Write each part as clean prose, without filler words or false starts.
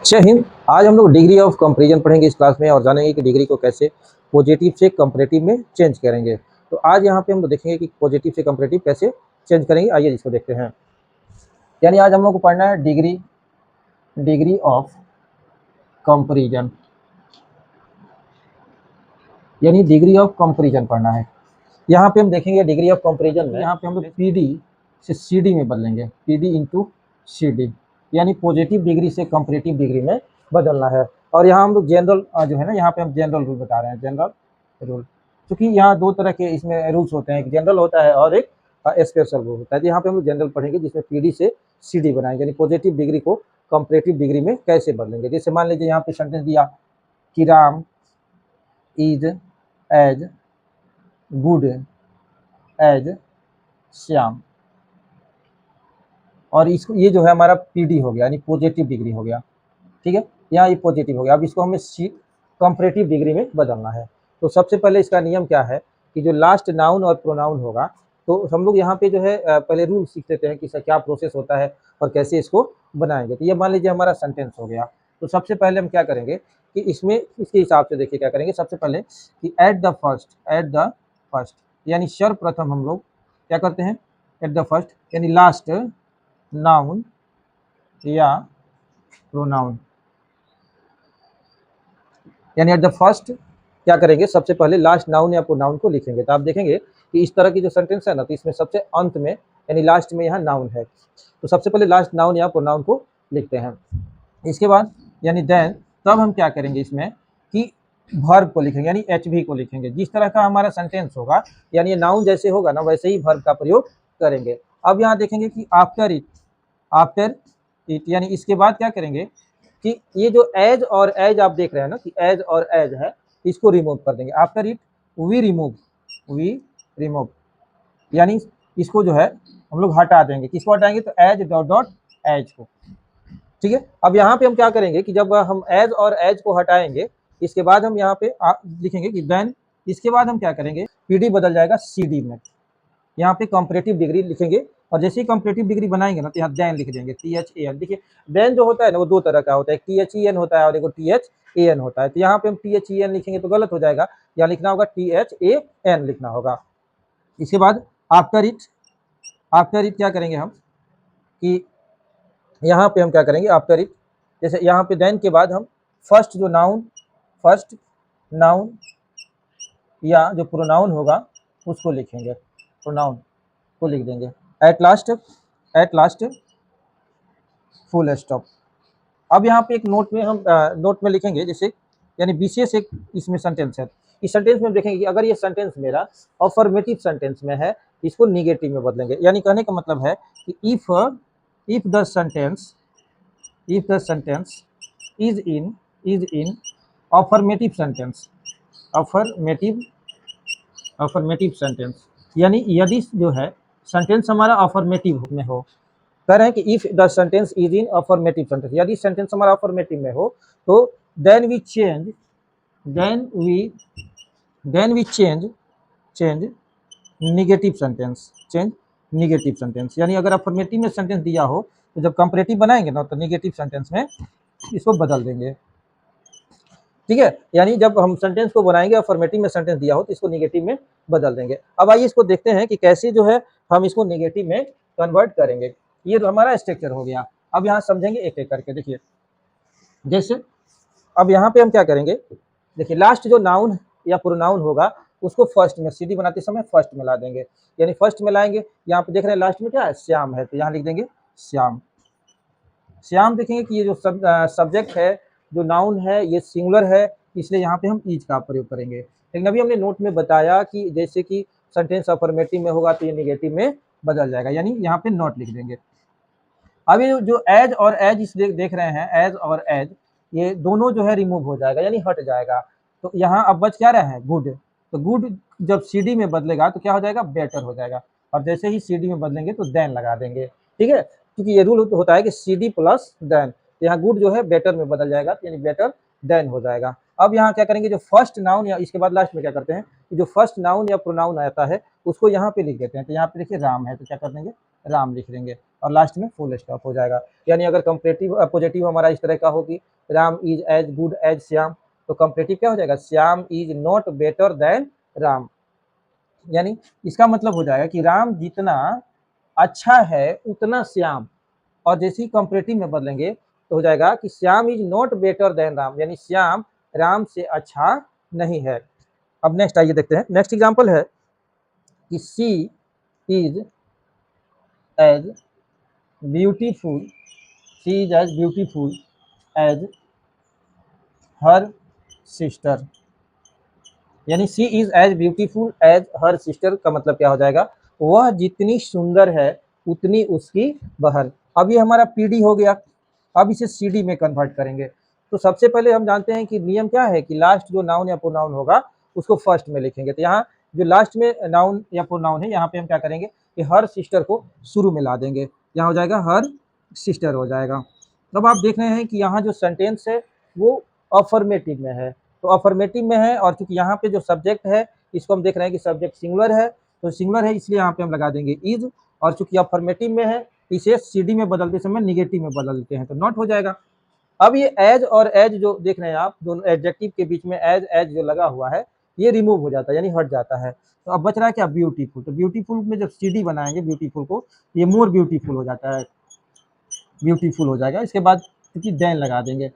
जय हिंद। आज हम लोग डिग्री ऑफ कंपैरिजन पढ़ेंगे इस क्लास में और जानेंगे कि डिग्री को कैसे पॉजिटिव से कंपैरेटिव में चेंज करेंगे। तो आज यहाँ पे हम लोग देखेंगे कि पॉजिटिव से कंपैरेटिव कैसे चेंज करेंगे। आइए इसको देखते हैं। यानी आज हम लोग को पढ़ना है डिग्री ऑफ कंपैरिजन, यानी डिग्री ऑफ कंपैरिजन पढ़ना है। यहाँ पे हम देखेंगे डिग्री ऑफ कंपैरिजन में यहाँ पे हम लोग पीडी से सीडी में बदलेंगे, पीडी इंटू सीडी, यानी पॉजिटिव डिग्री से कंपैरेटिव डिग्री में बदलना है। और यहाँ हम लोग जनरल जो है ना, यहाँ पे हम जनरल रूल बता रहे हैं, जनरल रूल, क्योंकि यहाँ दो तरह के इसमें रूल्स होते हैं, एक जनरल होता है और एक स्पेशल रूल होता है। तो यहाँ पे हम लोग जनरल पढ़ेंगे जिसमें पीडी से सीडी बनाएंगे, यानी पॉजिटिव डिग्री को कंपैरेटिव डिग्री में कैसे बदलेंगे। जैसे मान लीजिए यहाँ पे सेंटेंस दिया कि Ram is as good as Shyam, और इसको ये जो है हमारा पीडी हो गया, यानी पॉजिटिव डिग्री हो गया। ठीक है, यहाँ ये पॉजिटिव हो गया। अब इसको हमें कंपैरेटिव डिग्री में बदलना है। तो सबसे पहले इसका नियम क्या है कि जो लास्ट नाउन और प्रोनाउन होगा, तो हम लोग यहाँ पे जो है पहले रूल सीख लेते हैं कि इसका क्या प्रोसेस होता है और कैसे इसको बनाएंगे। तो ये मान लीजिए हमारा सेंटेंस हो गया। तो सबसे पहले हम क्या करेंगे कि इसमें इसके हिसाब से देखिए क्या करेंगे। सबसे पहले कि एट द फर्स्ट, यानी सर्वप्रथम हम लोग क्या करते हैं, एट द फर्स्ट यानी लास्ट नाउन या प्रोनाउन, यानी एट द फर्स्ट क्या करेंगे, सबसे पहले लास्ट नाउन या प्रोनाउन को लिखेंगे। तो आप देखेंगे कि इस तरह की जो सेंटेंस है ना, तो इसमें सबसे अंत में यानी लास्ट में यहाँ नाउन है, तो सबसे पहले लास्ट नाउन या प्रोनाउन को लिखते हैं। इसके बाद यानी देन तब हम क्या करेंगे इसमें कि वर्ब को लिखेंगे, यानी एचवी को लिखेंगे। जिस तरह का हमारा सेंटेंस होगा, यानी ये नाउन जैसे होगा ना, वैसे ही वर्ब का प्रयोग करेंगे। अब यहाँ देखेंगे कि आफ्टर इट यानी इसके बाद क्या करेंगे कि ये जो एज और एज आप देख रहे हैं ना कि एज और एज है, इसको रिमूव कर देंगे। आफ्टर इट वी रिमूव, यानी इसको जो है हम लोग हटा देंगे। किसको हटाएंगे, तो एज डॉट डॉट एज को। ठीक है, अब यहाँ पे हम क्या करेंगे कि जब हम एज और एज को हटाएंगे, इसके बाद हम यहाँ पे लिखेंगे कि देन, इसके बाद हम क्या करेंगे, पीडी बदल जाएगा सीडी में। यहाँ पे कंपैरेटिव डिग्री लिखेंगे, और जैसे ही कंपैरेटिव डिग्री बनाएंगे ना, तो यहाँ देन लिख देंगे, THAN। देखिए देन जो होता है ना, वो दो तरह का होता है, THEN होता है और एक THAN होता है। तो यहाँ पे हम THEN लिखेंगे तो गलत हो जाएगा, यहाँ लिखना होगा THAN लिखना होगा। इसके बाद आफ्टर इट क्या करेंगे हम कि यहाँ पे हम क्या करेंगे, आफ्टर इट जैसे यहाँ पे देन के बाद हम फर्स्ट नाउन या जो प्रोनाउन होगा उसको लिखेंगे, प्रोनाउन को लिख देंगे। At last full stop. अब यहाँ पे एक नोट में हम नोट में लिखेंगे, जैसे यानी विशेष एक इसमें सेंटेंस है। इस सेंटेंस में देखेंगे कि अगर ये सेंटेंस मेरा अफर्मेटिव सेंटेंस में है, इसको निगेटिव में बदलेंगे। यानी कहने का मतलब है कि if the sentence is in affirmative sentence, यानी यदि जो है सेंटेंस हमारा अफर्मेटिव में हो, कह रहे हैं कि if the sentence is in affirmative sentence, यदि सेंटेंस हमारा अफर्मेटिव में हो, तो then we change negative sentence, यानी अगर अफर्मेटिव में सेंटेंस दिया हो तो जब कंपैरेटिव बनाएंगे ना, तो निगेटिव सेंटेंस में इसको बदल देंगे। ठीक है, यानी जब हम सेंटेंस को बनाएंगे, अफर्मेटिव में सेंटेंस दिया हो तो इसको निगेटिव में बदल देंगे। अब आइए इसको देखते हैं कि कैसे जो है हम इसको निगेटिव में कन्वर्ट करेंगे। ये तो हमारा स्ट्रक्चर हो गया। अब यहाँ समझेंगे एक एक करके। देखिए जैसे अब यहाँ पे हम क्या करेंगे, देखिए लास्ट जो नाउन या प्रोनाउन होगा उसको फर्स्ट में, सीडी बनाते समय फर्स्ट में ला देंगे, यानी फर्स्ट में लाएंगे। यहाँ पे देख रहे हैं लास्ट में क्या है, श्याम है, तो यहाँ लिख देंगे श्याम। देखेंगे कि ये जो सब्जेक्ट है, जो नाउन है, ये सिंगुलर है, इसलिए यहाँ पे हम इज का प्रयोग करेंगे। लेकिन अभी हमने नोट में बताया कि जैसे कि सेंटेंस अफर्मेटिव में होगा तो ये निगेटिव में बदल जाएगा, यानी यहाँ पे नॉट लिख देंगे। अब ये जो एज और एज इस देख रहे हैं, एज और एज, ये दोनों जो है रिमूव हो जाएगा, यानी हट जाएगा। तो यहाँ अब बच क्या रहा है, गुड। तो गुड जब सीडी में बदलेगा तो क्या हो जाएगा, बेटर हो जाएगा। और जैसे ही सीडी में बदलेंगे तो देन लगा देंगे। ठीक है, क्योंकि ये रूल होता है कि सीडी प्लस देन, यहाँ गुड जो है बेटर में बदल जाएगा, यानी बेटर देन हो जाएगा। अब यहाँ क्या करेंगे, जो फर्स्ट नाउन या इसके बाद लास्ट में क्या करते हैं कि जो फर्स्ट नाउन या प्रोनाउन आता है उसको यहाँ पे लिख देते हैं। तो यहाँ पे देखिए राम है तो क्या कर देंगे, राम लिख देंगे और लास्ट में फुल स्टॉप हो जाएगा। यानी अगर कंपेरेटिव पॉजिटिव हमारा इस तरह का हो कि Ram is as good as Shyam, तो कंपेरेटिव क्या हो जाएगा, Shyam is not better than Ram. यानी इसका मतलब हो जाएगा कि राम जितना अच्छा है उतना श्याम। और जैसे ही कंपेरेटिव में बदलेंगे तो हो जाएगा कि Shyam is not better than Ram, यानी श्याम राम से अच्छा नहीं है। अब नेक्स्ट आइए देखते हैं, नेक्स्ट एग्जांपल है कि she is as beautiful, she is as beautiful as her sister. यानी she is as beautiful as her sister का मतलब क्या हो जाएगा, वह जितनी सुंदर है उतनी उसकी बहन। अब ये हमारा पीडी हो गया, अब इसे सीडी में कन्वर्ट करेंगे। तो सबसे पहले हम जानते हैं कि नियम क्या है कि लास्ट जो नाउन या प्रोनाउन होगा उसको फर्स्ट में लिखेंगे। तो यहाँ जो लास्ट में नाउन या प्रोनाउन है यहाँ पे हम क्या करेंगे कि हर सिस्टर को शुरू में ला देंगे, यहाँ हो जाएगा हर सिस्टर हो जाएगा। अब आप देख रहे हैं कि यहाँ जो सेंटेंस है वो अफर्मेटिव में है, तो अफर्मेटिव में है और चूंकि यहाँ पे जो सब्जेक्ट है इसको हम देख रहे हैं कि सब्जेक्ट सिंगुलर है, तो सिंगुलर है इसलिए यहाँ पे हम लगा देंगे इज। और चूंकि अफर्मेटिव में है इसे सीडी में बदलते समय निगेटिव में बदल देते हैं तो नॉट हो जाएगा। अब ये एज और एज जो देख रहे हैं आप, दोनों एडजेक्टिव के बीच में एज एज जो लगा हुआ है ये रिमूव हो जाता है यानी हट जाता है। तो अब बच रहा है क्या, ब्यूटीफुल। तो ब्यूटीफुल में जब सीडी बनाएंगे ब्यूटीफुल को, ये मोर ब्यूटीफुल हो जाता है, ब्यूटीफुल हो जाएगा। इसके बाद क्योंकि देन लगा देंगे,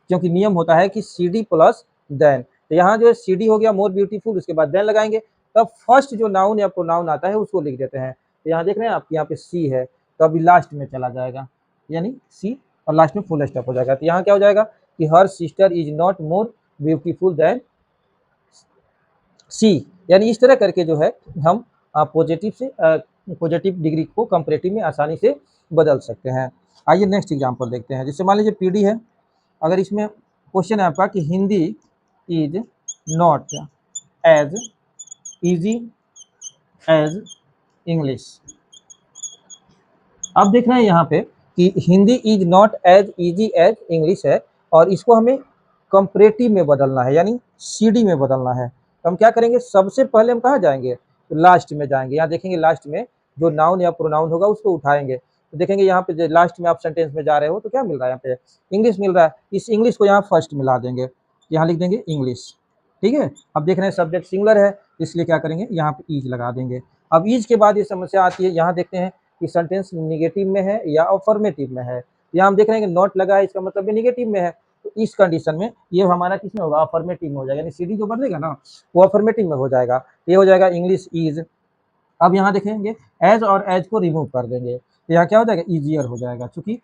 क्योंकि नियम होता है कि सीडी प्लस देन। तो यहाँ जो है सीडी हो गया मोर ब्यूटीफुल, उसके बाद देन लगाएंगे, तब फर्स्ट जो नाउन या प्रोनाउन आता है उसको लिख देते हैं। तो यहाँ देख रहे हैं आप, यहाँ पे सी है तो अभी लास्ट में चला जाएगा यानी सी और लास्ट में फुल स्टॉप हो जाएगा। तो यहाँ क्या हो जाएगा कि her sister is not more beautiful than she. यानी इस तरह करके जो है हम पॉजिटिव से पॉजिटिव डिग्री को कंपैरेटिव में आसानी से बदल सकते हैं। आइए नेक्स्ट एग्जांपल देखते हैं। जैसे मान लीजिए पीडी है, अगर इसमें क्वेश्चन है आपका कि Hindi is not as easy as English. अब देख रहे हैं यहाँ पे कि Hindi is not as easy as English है और इसको हमें कंपैरेटिव में बदलना है यानी सीडी में बदलना है। तो हम क्या करेंगे, सबसे पहले हम कहाँ जाएंगे, तो लास्ट में जाएंगे। यहाँ देखेंगे लास्ट में जो नाउन या प्रोनाउन होगा उसको उठाएंगे, तो देखेंगे यहाँ पे लास्ट में आप सेंटेंस में जा रहे हो तो क्या मिल रहा है, यहाँ पे इंग्लिश मिल रहा है। इस इंग्लिश को यहाँ फर्स्ट में ला देंगे, यहाँ लिख देंगे इंग्लिश, ठीक है। अब देख रहे हैं सब्जेक्ट सिंगुलर है इसलिए क्या करेंगे, यहाँ पे इज लगा देंगे। अब इज के बाद ये समस्या आती है, यहाँ देखते हैं कि सेंटेंस निगेटिव में है या अफर्मेटिव में है। यहाँ हम देख रहे हैं कि नॉट लगा है, इसका मतलब ये निगेटिव में है। तो इस कंडीशन में ये हमारा किस में होगा, अफर्मेटिव में हो जाएगा, यानी सीडी जो बदलेगा ना वो अफर्मेटिव में हो जाएगा। ये हो जाएगा इंग्लिश इज। अब यहाँ देखेंगे एज और एज को रिमूव कर देंगे तो यहाँ क्या हो जाएगा, ईजियर हो जाएगा, चूंकि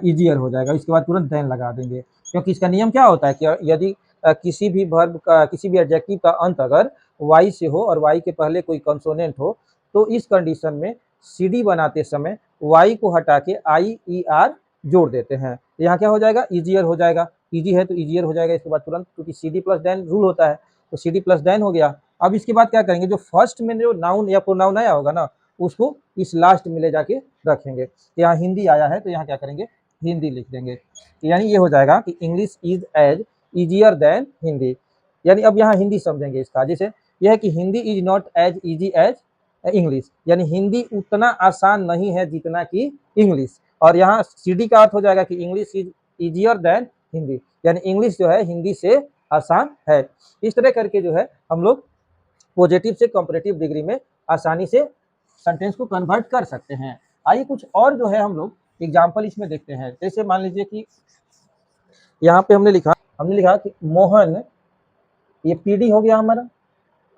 ईजियर हो जाएगा। इसके बाद तुरंत देन लगा देंगे, क्योंकि इसका नियम क्या होता है कि यदि किसी भी वर्ब का, किसी भी एडजेक्टिव का अंत अगर वाई से हो और वाई के पहले कोई कंसोनेंट हो तो इस कंडीशन में सीडी बनाते समय वाई को हटा के आई ई आर जोड़ देते हैं। तो यहाँ क्या हो जाएगा, ईजियर हो जाएगा, इजी है तो ईजियर हो जाएगा। इसके बाद तुरंत, क्योंकि सीडी प्लस देन रूल होता है तो सीडी प्लस देन हो गया। अब इसके बाद क्या करेंगे, जो फर्स्ट में जो नाउन या प्रोनाउन आया होगा ना उसको इस लास्ट में ले जाके रखेंगे। तो यहाँ हिंदी आया है तो यहाँ क्या करेंगे, हिंदी लिख देंगे। यानी ये हो जाएगा कि English is as easier than Hindi. यानी अब यहाँ हिंदी समझेंगे इसका, जैसे यह है कि Hindi is not as easy as English, यानी हिंदी उतना आसान नहीं है जितना कि इंग्लिश। और यहाँ सीडी का अर्थ हो जाएगा कि English is easier than Hindi, यानी इंग्लिश जो है हिंदी से आसान है। इस तरह करके जो है हम लोग पॉजिटिव से कंपैरेटिव डिग्री में आसानी से सेंटेंस को कन्वर्ट कर सकते हैं। आइए कुछ और जो है हम लोग एग्जाम्पल इसमें देखते हैं। जैसे मान लीजिए कि यहाँ पे हमने लिखा कि मोहन, ये पीडी हो गया हमारा,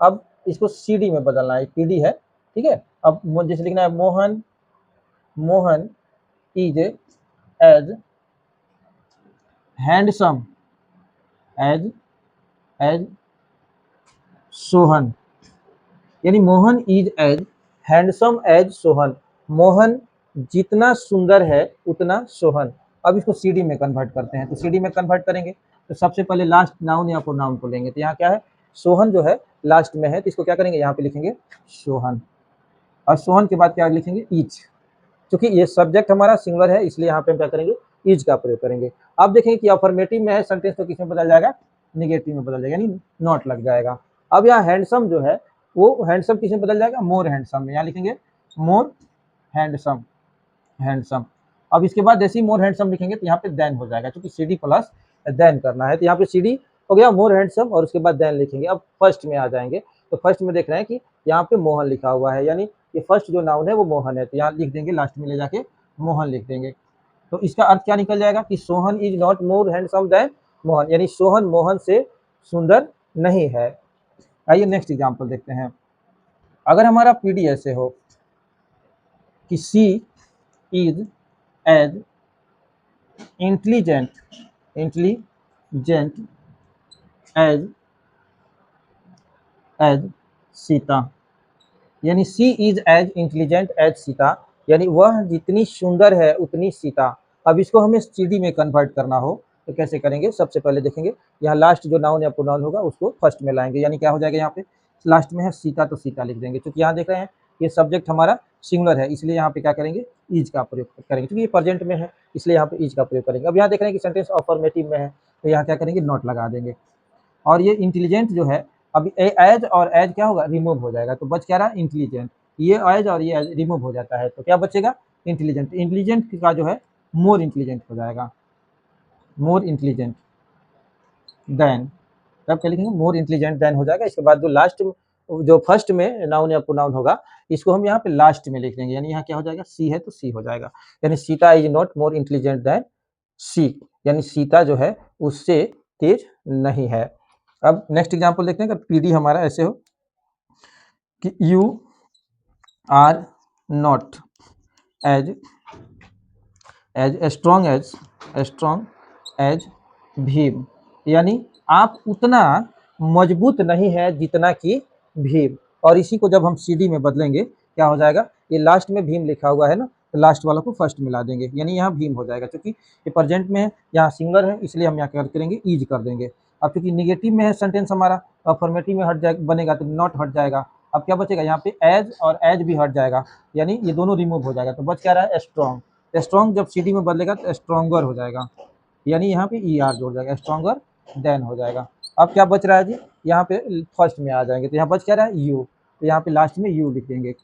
अब इसको सीडी में बदलना है, पीडी है, ठीक है। अब जैसे लिखना है Mohan is as handsome as as Sohan, यानी Mohan is as handsome as Sohan, Mohan जितना सुंदर है उतना सोहन। अब इसको सीडी में कन्वर्ट करते हैं, तो सीडी में कन्वर्ट करेंगे तो सबसे पहले लास्ट नाउन या प्रोनाउन को लेंगे। तो यहाँ क्या है, सोहन जो है लास्ट में है तो इसको क्या करेंगे, यहाँ पे लिखेंगे सोहन, और सोहन के बाद क्या लिखेंगे, इज। क्योंकि ये सब्जेक्ट हमारा सिंगुलर है इसलिए यहाँ पे हम क्या करेंगे, इज का प्रयोग करेंगे। अब देखेंगे कि अफर्मेटिव में है सेंटेंस तो किसमें बदल जाएगा, निगेटिव में बदल जाएगा, यानी नॉट लग जाएगा। अब यहाँ हैंडसम जो है वो हैंडसम किस में बदल जाएगा, मोर हैंडसम में। यहाँ लिखेंगे मोर हैंडसम, हैंडसम। अब इसके बाद जैसे ही मोर हैंडसम लिखेंगे तो यहाँ पे देन हो जाएगा, क्योंकि CD प्लस देन करना है। तो यहाँ पे CD हो गया, मोर हैंडसम, और उसके बाद देन लिखेंगे। अब फर्स्ट में आ जाएंगे, तो फर्स्ट में देख रहे हैं कि यहाँ पे मोहन लिखा हुआ है, यानी ये फर्स्ट जो नाउन है वो मोहन है, तो यहाँ लिख देंगे, लास्ट में ले जाके मोहन लिख देंगे। तो इसका अर्थ क्या निकल जाएगा कि Sohan is not more handsome than Mohan, यानी सोहन मोहन से सुंदर नहीं है। आइए नेक्स्ट एग्जांपल देखते हैं। अगर हमारा PD ऐसे हो कि she is as intelligent as Sita, यानी she is as intelligent as Sita, यानी वह जितनी सुंदर है उतनी सीता। अब इसको हमें CD में कन्वर्ट करना हो तो कैसे करेंगे, सबसे पहले देखेंगे यहाँ लास्ट जो नाउन या प्रोनाउन होगा उसको फर्स्ट में लाएंगे, यानी क्या हो जाएगा, यहाँ पे लास्ट में है सीता तो सीता लिख देंगे। क्योंकि यहाँ देख रहे हैं ये सब्जेक्ट हमारा सिंगुलर है, इसलिए यहाँ पे क्या करेंगे, इज का प्रयोग करेंगे, क्योंकि ये प्रेजेंट में है इसलिए यहाँ पे इज का प्रयोग करेंगे। अब यहाँ देख रहे हैं कि सेंटेंस अफर्मेटिव में है, तो यहाँ क्या करेंगे, नॉट लगा देंगे। और ये इंटेलिजेंट जो है, अभी एज और एज क्या होगा, रिमूव हो जाएगा, तो बच क्या रहा, इंटेलिजेंट। ये एज और ये एज रिमूव हो जाता है तो क्या बचेगा, इंटेलिजेंट। इंटेलिजेंट का जो है मोर इंटेलिजेंट हो जाएगा, मोर इंटेलिजेंट देन। तब क्या लिखेंगे, मोर इंटेलिजेंट देन हो जाएगा। इसके बाद जो लास्ट जो फर्स्ट में नाउन या प्रोनाउन होगा इसको हम यहाँ पे लास्ट में लिख देंगे, यानी यहाँ क्या हो जाएगा, सी है तो सी हो जाएगा, यानी Sita is not more intelligent than she, यानी सीता जो है उससे तेज नहीं है। अब नेक्स्ट एग्जांपल देखते हैं कि PD हमारा ऐसे हो कि you are not as strong as Bhim, यानी आप उतना मजबूत नहीं है जितना कि भीम। और इसी को जब हम CD में बदलेंगे क्या हो जाएगा, ये लास्ट में भीम लिखा हुआ है ना, तो लास्ट वाला को फर्स्ट मिला देंगे, यानी यहाँ भीम हो जाएगा। क्योंकि ये प्रेजेंट में है, यहाँ सिंगुलर है, इसलिए हम यहाँ क्या करेंगे, ईज कर देंगे। अब क्योंकि निगेटिव में है सेंटेंस हमारा, अफर्मेटिव में हट जाए बनेगा तो नॉट हट जाएगा। अब क्या बचेगा, यहाँ पे एज और एज भी हट जाएगा, यानी ये दोनों रिमूव हो जाएगा, तो बच क्या रहा है, स्ट्रॉन्ग। स्ट्रॉन्ग जब CD में बदलेगा तो स्ट्रॉन्गर हो जाएगा, यानी यहाँ पे ER जोड़ जाएगा, स्ट्रॉन्गर देन हो जाएगा। अब क्या बच रहा है जी, यहाँ पे फर्स्ट में आ जाएंगे, तो यहाँ बच क्या रहा है, यू, तो यहाँ पे लास्ट में यू लिख देंगे,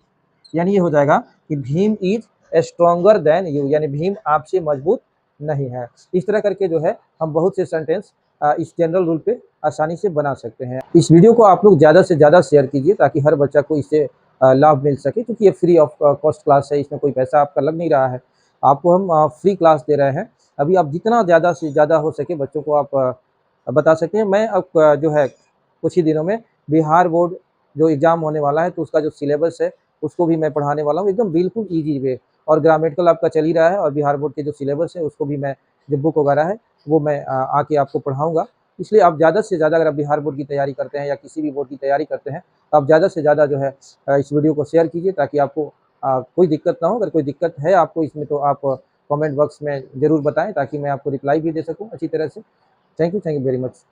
यानी ये हो जाएगा कि Bhim is stronger than you, यानी भीम आपसे मजबूत नहीं है। इस तरह करके जो है हम बहुत से सेंटेंस इस जनरल रूल पे आसानी से बना सकते हैं। इस वीडियो को आप लोग ज़्यादा से ज़्यादा शेयर कीजिए ताकि हर बच्चा को इससे लाभ मिल सके, क्योंकि ये फ्री ऑफ कॉस्ट क्लास है, इसमें कोई पैसा आपका लग नहीं रहा है, आपको हम फ्री क्लास दे रहे हैं। अभी आप जितना ज़्यादा से ज़्यादा हो सके बच्चों को आप बता सकते हैं। मैं अब जो है कुछ ही दिनों में बिहार बोर्ड जो एग्ज़ाम होने वाला है तो उसका जो सिलेबस है उसको भी मैं पढ़ाने वाला हूँ, एकदम बिल्कुल ईजी वे। और ग्रामेटिकल आपका चल ही रहा है, और बिहार बोर्ड के जो सिलेबस है उसको भी मैं, जो बुक वगैरह है वो मैं आके आपको पढ़ाऊँगा। इसलिए आप ज़्यादा से ज़्यादा, अगर आप बिहार बोर्ड की तैयारी करते हैं या किसी भी बोर्ड की तैयारी करते हैं, तो आप ज़्यादा से ज़्यादा जो है इस वीडियो को शेयर कीजिए ताकि आपको कोई दिक्कत ना हो। अगर कोई दिक्कत है आपको इसमें तो आप कमेंट बॉक्स में ज़रूर बताएँ ताकि मैं आपको रिप्लाई भी दे सकूँ अच्छी तरह से। Thank you very much.